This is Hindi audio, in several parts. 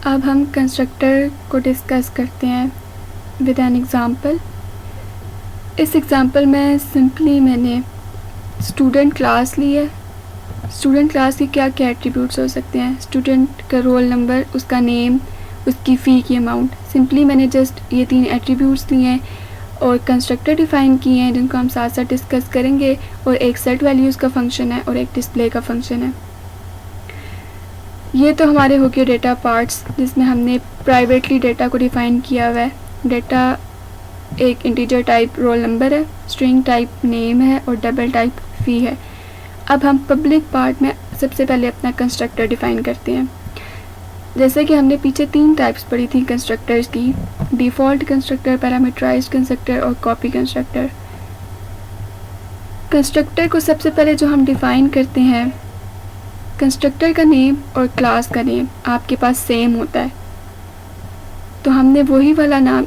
अब हम कंस्ट्रक्टर को डिस्कस करते हैं विद एन एग्ज़ाम्पल। इस एग्ज़ाम्पल में सिंपली मैंने स्टूडेंट क्लास ली है। स्टूडेंट क्लास के क्या क्या एट्रीब्यूट्स हो सकते हैं? स्टूडेंट का रोल नंबर, उसका नेम, उसकी फ़ी की अमाउंट। सिंपली मैंने जस्ट ये 3 एट्रीब्यूट्स लिए हैं और कंस्ट्रक्टर डिफ़ाइन किए हैं जिनको हम साथ साथ डिस्कस करेंगे। और एक सेट वैल्यूज़ का फंक्शन है और एक डिस्प्ले का फंक्शन है। ये तो हमारे हो गए डेटा पार्ट्स जिसमें हमने प्राइवेटली डेटा को डिफ़ाइन किया हुआ है। डेटा एक इंटीजर टाइप रोल नंबर है, स्ट्रिंग टाइप नेम है और डबल टाइप फ़ी है। अब हम पब्लिक पार्ट में सबसे पहले अपना कंस्ट्रक्टर डिफ़ाइन करते हैं। जैसे कि हमने पीछे 3 टाइप्स पढ़ी थी कंस्ट्रक्टर्स की, डिफ़ॉल्ट कंस्ट्रक्टर, पैरामीटराइज्ड कंस्ट्रक्टर और कॉपी कंस्ट्रक्टर। कंस्ट्रक्टर को सबसे पहले जो हम डिफ़ाइन करते हैं, कंस्ट्रक्टर का नेम और क्लास का नेम आपके पास सेम होता है तो हमने वही वाला नाम,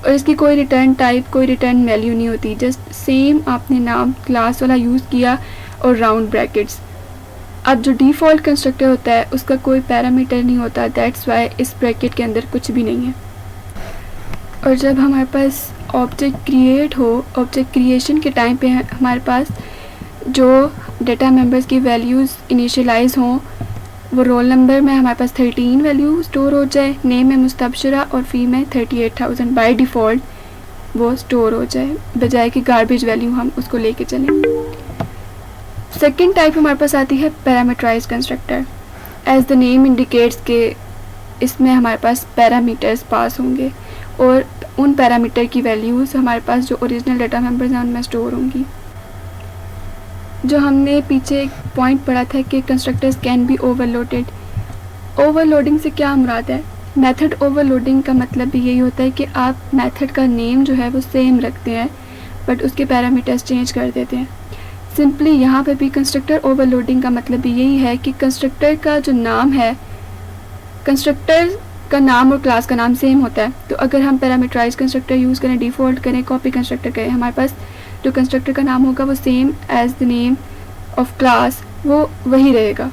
और इसकी कोई रिटर्न टाइप, कोई रिटर्न वैल्यू नहीं होती, जस्ट सेम आपने नाम क्लास वाला यूज़ किया और राउंड ब्रैकेट्स। अब जो डिफ़ॉल्ट कंस्ट्रक्टर होता है उसका कोई पैरामीटर नहीं होता, दैट्स वाई इस ब्रैकेट के अंदर कुछ भी नहीं है। और जब हमारे पास ऑब्जेक्ट क्रिएट हो, ऑब्जेक्ट क्रिएशन के टाइम पे हमारे पास जो डेटा मेंबर्स की वैल्यूज़ इनिशियलाइज हों, वो रोल नंबर में हमारे पास 13 वैल्यू स्टोर हो जाए, नेम में मुस्तबशरा और फ़ी में 38,000 बाय डिफ़ॉल्ट वो स्टोर हो जाए, बजाय कि गार्बेज वैल्यू हम उसको लेके चलें। सेकेंड टाइप हमारे पास आती है parameterised constructor. As the name indicates के इसमें हमारे पास पैरामीटर्स पास होंगे और उन पैरामीटर की वैल्यूज़ हमारे पास जो ओरिजिनल डेटा मेंबर्स हैं उनमें स्टोर होंगी। जो हमने पीछे एक पॉइंट पढ़ा था कि constructors can be overloaded. Overloading से क्या मुराद है? मेथड ओवरलोडिंग का मतलब भी यही होता है कि आप मेथड का नेम जो है वो सेम रखते हैं बट उसके पैरामीटर्स चेंज कर देते हैं। सिंपली यहाँ पे भी कंस्ट्रक्टर ओवरलोडिंग का मतलब भी यही है कि कंस्ट्रक्टर का जो नाम है, कंस्ट्रक्टर का नाम और क्लास का नाम सेम होता है। तो अगर हम पैरामीटराइज्ड कंस्ट्रक्टर यूज़ करें, डिफ़ॉल्ट करें, कॉपी कंस्ट्रक्टर करें, हमारे पास जो कंस्ट्रक्टर का नाम होगा वो same as the name of class वो वही रहेगा।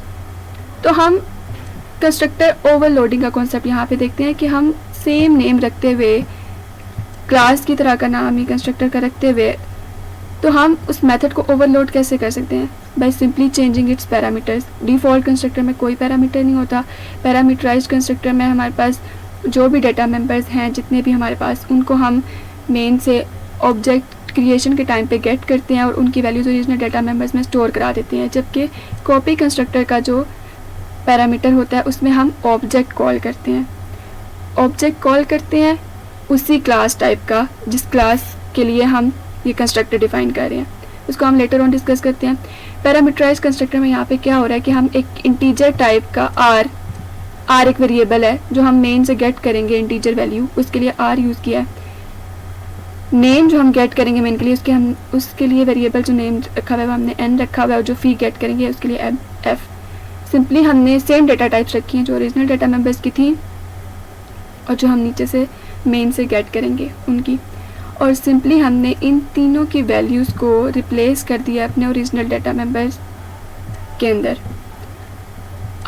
तो हम कंस्ट्रक्टर ओवरलोडिंग का कॉन्सेप्ट यहाँ पे देखते हैं कि हम सेम नेम रखते हुए, क्लास की तरह का नाम ही कंस्ट्रक्टर का रखते हुए, तो हम उस मेथड को ओवरलोड कैसे कर सकते हैं? By simply changing it's parameters. Default constructor में कोई पैरामीटर नहीं होता। पैरामीटराइज्ड कंस्ट्रक्टर में हमारे पास जो भी डेटा मेंबर्स हैं, जितने भी हमारे पास, उनको हम मेन से ऑब्जेक्ट क्रिएशन के टाइम पे गेट करते हैं और उनकी वैल्यूज़ ओरिजिनल डेटा मेंबर्स में स्टोर करा देते हैं। जबकि कॉपी कंस्ट्रक्टर का जो पैरामीटर होता है उसमें हम ऑब्जेक्ट कॉल करते हैं। ऑब्जेक्ट कॉल करते हैं उसी क्लास टाइप का जिस क्लास के लिए हम ये कंस्ट्रक्टर डिफ़ाइन कर रहे हैं, उसको हम लेटर ऑन डिस्कस करते हैं। पैरामीटराइज्ड कंस्ट्रक्टर में यहाँ पे क्या हो रहा है कि हम एक इंटीजर टाइप का आर एक वेरिएबल है जो हम मेन से गेट करेंगे इंटीजर वैल्यू, उसके लिए आर यूज़ किया है। नेम जो हम गेट करेंगे मेन के लिए, उसके लिए वेरिएबल जो नेम रखा हुआ है हमने एन रखा हुआ है, और जो फ़ी गेट करेंगे उसके लिए एफ। सिंपली हमने सेम डेटा टाइप्स रखी हैं जो ओरिजिनल डेटा मेंबर्स की थी और जो हम नीचे से मेन से गेट करेंगे उनकी, और सिंपली हमने इन तीनों की वैल्यूज़ को रिप्लेस कर दिया अपने ओरिजिनल डेटा मेंबर्स के अंदर।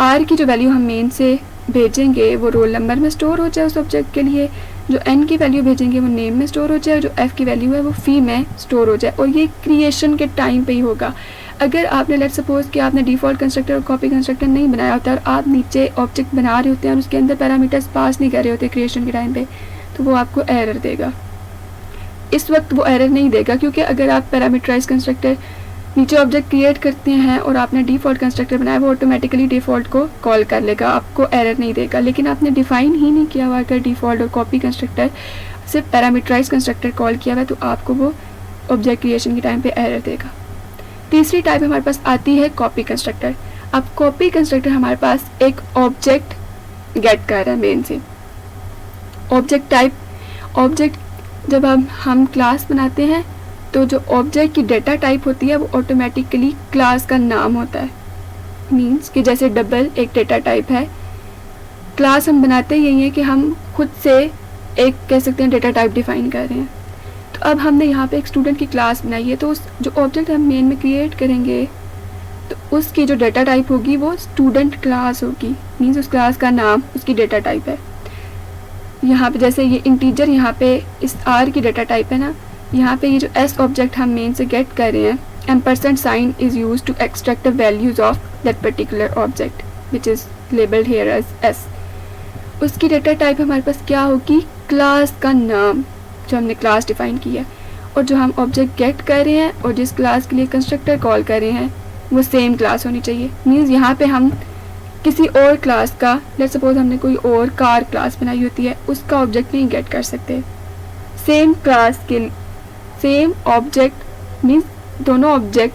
आर की जो वैल्यू हम मेन से भेजेंगे वो रोल नंबर में स्टोर हो जाए उस ऑब्जेक्ट के लिए, जो एन की वैल्यू भेजेंगे वो नेम में स्टोर हो जाए, जो एफ़ की वैल्यू है वो फ़ी में स्टोर हो जाए। और ये क्रिएशन के टाइम पे ही होगा। अगर आपने लेट सपोज कि आपने डिफ़ॉल्ट कंस्ट्रक्टर और कॉपी कंस्ट्रक्टर नहीं बनाया होता और आप नीचे ऑब्जेक्ट बना रहे होते हैं और उसके अंदर पैरामीटर्स पास नहीं कर रहे होते क्रिएशन के टाइम पे, तो वो आपको एरर देगा। इस वक्त वो एरर नहीं देगा क्योंकि अगर आप पैरामीटराइज्ड कंस्ट्रक्टर नीचे ऑब्जेक्ट क्रिएट करते हैं और आपने डिफ़ॉल्ट कंस्ट्रक्टर बनाया, वो ऑटोमेटिकली डिफ़ॉल्ट को कॉल कर लेगा, आपको एरर नहीं देगा। लेकिन आपने डिफ़ाइन ही नहीं किया हुआ अगर डिफ़ॉल्ट और कॉपी कंस्ट्रक्टर, सिर्फ पैरामीटराइज्ड कंस्ट्रक्टर कॉल किया हुआ है, तो आपको वो ऑब्जेक्ट क्रिएशन के टाइम पे एरर देगा। तीसरी टाइप हमारे पास आती है कॉपी कंस्ट्रक्टर। अब कॉपी कंस्ट्रक्टर हमारे पास एक ऑब्जेक्ट गेट कर रहा है मेन से। ऑब्जेक्ट टाइप, ऑब्जेक्ट जब हम क्लास बनाते हैं तो जो ऑब्जेक्ट की डेटा टाइप होती है वो ऑटोमेटिकली क्लास का नाम होता है। मीन्स कि जैसे डबल एक डेटा टाइप है, क्लास हम बनाते यही है कि हम खुद से एक कह सकते हैं डेटा टाइप डिफ़ाइन कर रहे हैं। तो अब हमने यहाँ पे एक स्टूडेंट की क्लास बनाई है, तो उस जो ऑब्जेक्ट हम मेन में क्रिएट करेंगे तो उसकी जो डेटा टाइप होगी वो स्टूडेंट क्लास होगी, मीन्स उस क्लास का नाम उसकी डेटा टाइप है। यहाँ पे जैसे ये इंटीजर, यहाँ पे इस आर की डेटा टाइप है ना, यहाँ पे ये जो एस ऑब्जेक्ट हम मेन से गेट कर रहे हैं, ampersand sign is use to extract the values of that particular object which is labelled here as S. उसकी डेटा टाइप हमारे पास क्या होगी, क्लास का नाम जो हमने क्लास डिफाइन किया है, और जो हम ऑब्जेक्ट गेट कर रहे हैं और जिस क्लास के लिए कंस्ट्रक्टर कॉल कर रहे हैं वो सेम क्लास होनी चाहिए। मीन्स यहाँ पे हम किसी और क्लास का, लेट्स सपोज हमने कोई और कार क्लास बनाई होती है, उसका ऑब्जेक्ट नहीं गेट कर सकते। सेम क्लास के सेम ऑब्जेक्ट मीन्स दोनों ऑब्जेक्ट,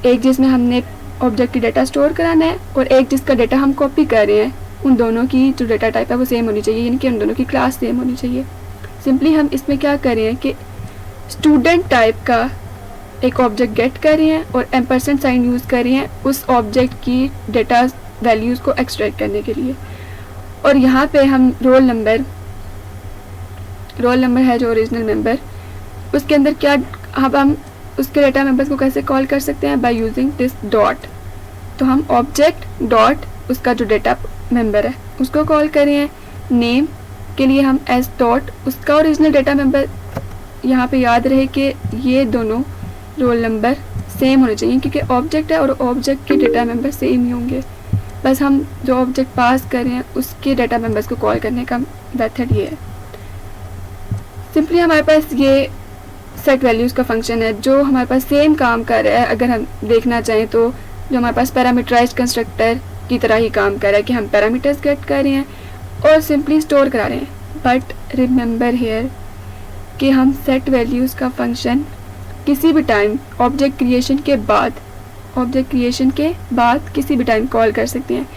एक जिसमें हमने ऑब्जेक्ट की डेटा स्टोर कराना है और एक जिसका डेटा हम कॉपी कर रहे हैं, उन दोनों की जो डेटा टाइप है वो सेम होनी चाहिए, यानी कि उन दोनों की क्लास सेम होनी चाहिए। सिंपली हम इसमें क्या कर रहे हैं कि स्टूडेंट टाइप का एक ऑब्जेक्ट गेट कर रहे हैं और एम्परसेंड साइन यूज़ कर रहे हैं उस ऑब्जेक्ट की डेटा वैल्यूज़ को एक्सट्रैक्ट करने के लिए। और यहाँ पे हम रोल नंबर है जो ओरिजिनल मेंबर, उसके अंदर क्या, अब हम उसके डेटा मेंबर्स को कैसे कॉल कर सकते हैं, बाय यूजिंग दिस डॉट। तो हम ऑब्जेक्ट डॉट उसका जो डेटा मेंबर है उसको कॉल कर रहे हैं। नेम के लिए हम एस डॉट उसका ओरिजिनल डेटा मेंबर, यहाँ पे याद रहे कि ये दोनों रोल नंबर सेम होने चाहिए क्योंकि ऑब्जेक्ट है और ऑब्जेक्ट के डेटा मेंबर सेम ही होंगे। बस हम जो ऑब्जेक्ट पास कर रहे हैं उसके डेटा मेंबर्स को कॉल करने का मेथड ये है। सिंपली हमारे पास ये सेट वैल्यूज़ का फंक्शन है जो हमारे पास सेम काम कर रहा है। अगर हम देखना चाहें तो जो हमारे पास पैरामीटराइज्ड कंस्ट्रक्टर की तरह ही काम कर रहा है कि हम पैरामीटर्स गेट कर रहे हैं और सिंपली स्टोर करा रहे हैं। बट रिमेंबर हियर कि हम सेट वैल्यूज़ का फंक्शन किसी भी टाइम ऑब्जेक्ट क्रिएशन के बाद किसी भी टाइम कॉल कर सकते हैं।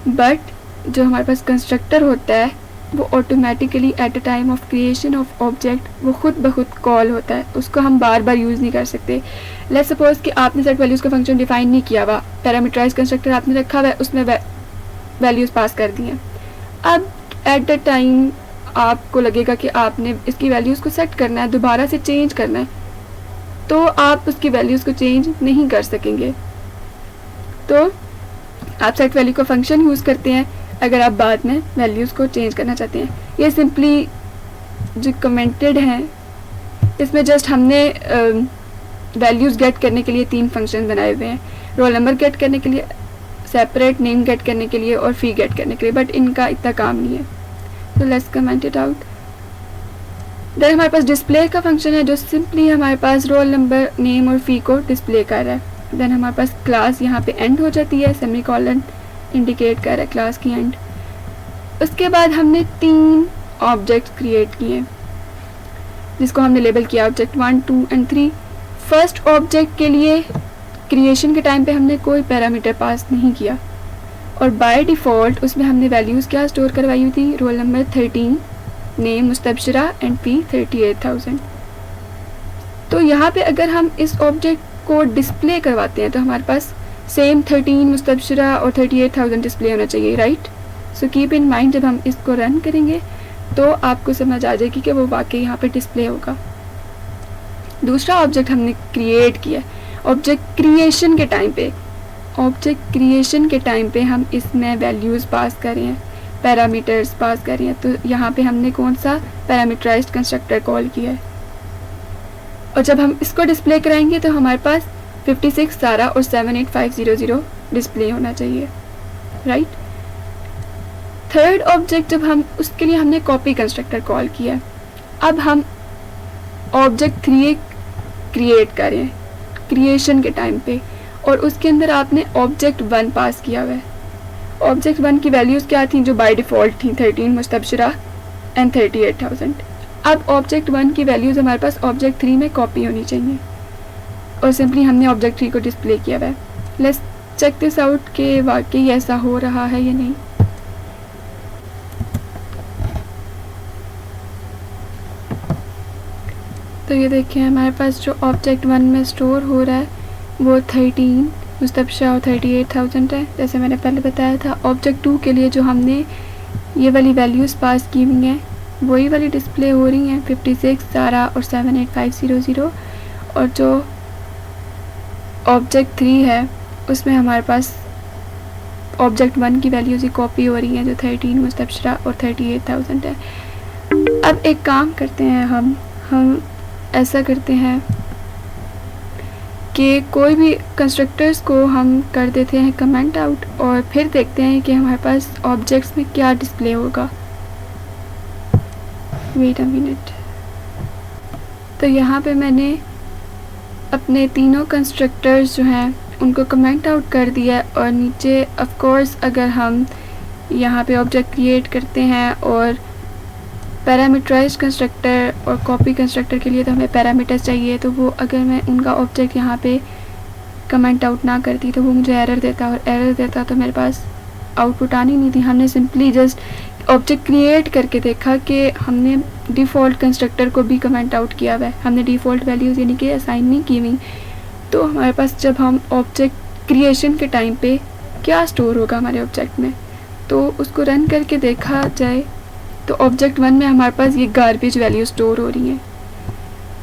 बट जो हमारे पास कंस्ट्रक्टर होता है वो automatically at a time of creation of object वो खुद ब खुद कॉल होता है, उसको हम बार बार यूज़ नहीं कर सकते। लेट्स सपोज कि आपने सेट वैल्यूज़ का फंक्शन डिफाइन नहीं किया हुआ, पैरामीटराइज कंस्ट्रक्टर आपने रखा हुआ है, उसमें वैल्यूज़ पास कर दी हैं। अब एट द टाइम आपको लगेगा कि आपने इसकी वैल्यूज़ को सेट करना है, दोबारा से चेंज करना है, तो आप उसकी वैल्यूज़ को चेंज नहीं कर सकेंगे। तो आप सेट वैल्यू का फंक्शन यूज़ करते हैं अगर आप बाद में वैल्यूज़ को चेंज करना चाहते हैं। ये सिंपली जो कमेंटेड हैं इसमें जस्ट हमने वैल्यूज़ गेट करने के लिए 3 फंक्शन बनाए हुए हैं, रोल नंबर गेट करने के लिए सेपरेट, नेम गेट करने के लिए और फ़ी गेट करने के लिए, बट इनका इतना काम नहीं है। तो let's comment it out. Then हमारे पास डिस्प्ले का फंक्शन है जो सिंपली हमारे पास रोल नंबर, नेम और फ़ी को डिस्प्ले कर रहा है। देन हमारे पास क्लास यहाँ पे एंड हो जाती है, सेमीकोलन इंडिकेट कर रहा है क्लास की एंड। उसके बाद हमने 3 ऑब्जेक्ट क्रिएट किए जिसको हमने लेबल किया ऑब्जेक्ट 1, 2 एंड 3। फर्स्ट ऑब्जेक्ट के लिए क्रिएशन के टाइम पे हमने कोई पैरामीटर पास नहीं किया और बाय डिफ़ॉल्ट उसमें हमने वैल्यूज़ क्या स्टोर करवाई हुई थी, रोल नंबर 13, नेम मुस्तबशिरा एंड फ़ी 38,000। तो यहाँ पे अगर हम इस ऑब्जेक्ट को डिस्प्ले करवाते हैं तो हमारे पास सेम 13 मुस्तबशिरा और 38,000 डिस्प्ले होना चाहिए, right. So keep in mind जब हम इसको रन करेंगे तो आपको समझ आ जाएगी कि वो वाकई यहाँ पे डिस्प्ले होगा। दूसरा ऑब्जेक्ट हमने क्रिएट किया ऑब्जेक्ट क्रिएशन के टाइम पे हम इसमें वैल्यूज़ पास कर रहे हैं, पैरामीटर्स पास कर रहे हैं। तो यहाँ पे हमने कौन सा पैरामीटराइज्ड कंस्ट्रक्टर कॉल किया है और जब हम इसको डिस्प्ले कराएंगे तो हमारे पास 56 सारा और 78500 डिस्प्ले होना चाहिए, राइट। थर्ड ऑब्जेक्ट जब हम उसके लिए हमने कॉपी कंस्ट्रक्टर कॉल किया। अब हम ऑब्जेक्ट 3 क्रिएट करें क्रिएशन के टाइम पे और उसके अंदर आपने ऑब्जेक्ट 1 पास किया हुआ है। ऑब्जेक्ट 1 की वैल्यूज़ क्या थी जो बाय डिफ़ॉल्ट थी, 13 मुस्तबशिरा एंड 38,000। अब ऑब्जेक्ट 1 की वैल्यूज़ हमारे पास ऑब्जेक्ट 3 में कॉपी होनी चाहिए और सिंपली हमने ऑब्जेक्ट 3 को डिस्प्ले किया हुआ है। लेट्स चेक दिस आउट कि वाकई ऐसा हो रहा है या नहीं। तो ये देखिए हमारे पास जो ऑब्जेक्ट 1 में स्टोर हो रहा है वो 13 मुस्तबशिरा और 38,000 है, जैसे मैंने पहले बताया था। ऑब्जेक्ट 2 के लिए जो हमने ये वाली वैल्यूज़ पास की हुई हैं वही वाली डिस्प्ले हो रही हैं, 56 सारा और 78500। और जो ऑब्जेक्ट 3 है उसमें हमारे पास ऑब्जेक्ट 1 की वैल्यूज़ ही कॉपी हो रही हैं जो 13 मुस्तबशरा और 38,000 है। अब एक काम करते हैं, हम ऐसा करते हैं कि कोई भी कंस्ट्रक्टर्स को हम कर देते हैं कमेंट आउट और फिर देखते हैं कि हमारे पास ऑब्जेक्ट्स में क्या डिस्प्ले होगा। Wait a minute. तो यहाँ पे मैंने अपने तीनों कंस्ट्रक्टर्स जो हैं उनको कमेंट आउट कर दिया और नीचे ऑफ कोर्स अगर हम यहाँ पे ऑब्जेक्ट क्रिएट करते हैं और पैरामीटराइज्ड कंस्ट्रक्टर और कॉपी कंस्ट्रक्टर के लिए तो हमें पैरामीटर्स चाहिए, तो वो अगर मैं उनका ऑब्जेक्ट यहाँ पे कमेंट आउट ना करती तो वो मुझे एरर देता, और एरर देता तो मेरे पास आउटपुट आनी नहीं थी। हमने सिंपली जस्ट ऑब्जेक्ट क्रिएट करके देखा कि हमने डिफ़ॉल्ट कंस्ट्रक्टर को भी कमेंट आउट किया हुआ है, हमने डिफ़ॉल्ट वैल्यूज़ यानी कि असाइन नहीं की हुई। तो हमारे पास जब हम ऑब्जेक्ट क्रिएशन के टाइम पे क्या स्टोर होगा हमारे ऑब्जेक्ट में, तो उसको रन करके देखा जाए तो ऑब्जेक्ट 1 में हमारे पास ये गार्बेज वैल्यू स्टोर हो रही हैं।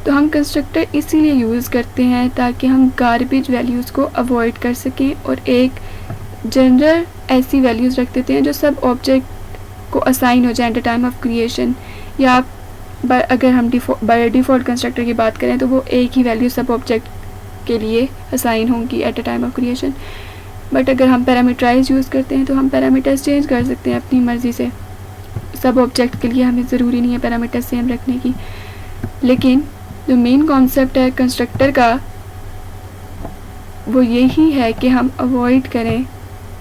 तो हम कंस्ट्रक्टर इसीलिए यूज़ करते हैं ताकि हम गार्बेज वैल्यूज़ को अवॉइड कर सकें और एक जनरल ऐसी वैल्यूज़ रख देते हैं जो सब ऑब्जेक्ट को असाइन हो जाए at the time of creation. या अगर हम बाय डिफ़ॉल्ट कंस्ट्रक्टर की बात करें तो वो एक ही वैल्यू सब ऑब्जेक्ट के लिए असाइन होंगी at the time of creation. But अगर हम पैरामीटराइज यूज़ करते हैं तो हम पैरामीटर्स चेंज कर सकते हैं अपनी मर्ज़ी से। सब ऑब्जेक्ट के लिए हमें ज़रूरी नहीं है पैरामीटर सेम रखने की। लेकिन जो मेन कॉन्सेप्ट है कंस्ट्रक्टर का वो यही है कि हम अवॉइड करें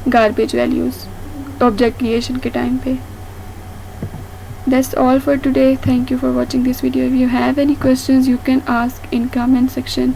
गार्बेज वैल्यूज़ ऑब्जेक्ट क्रिएशन के टाइम पे। That's all for today. Thank you for watching this video. If you have any questions, you can ask in comment section.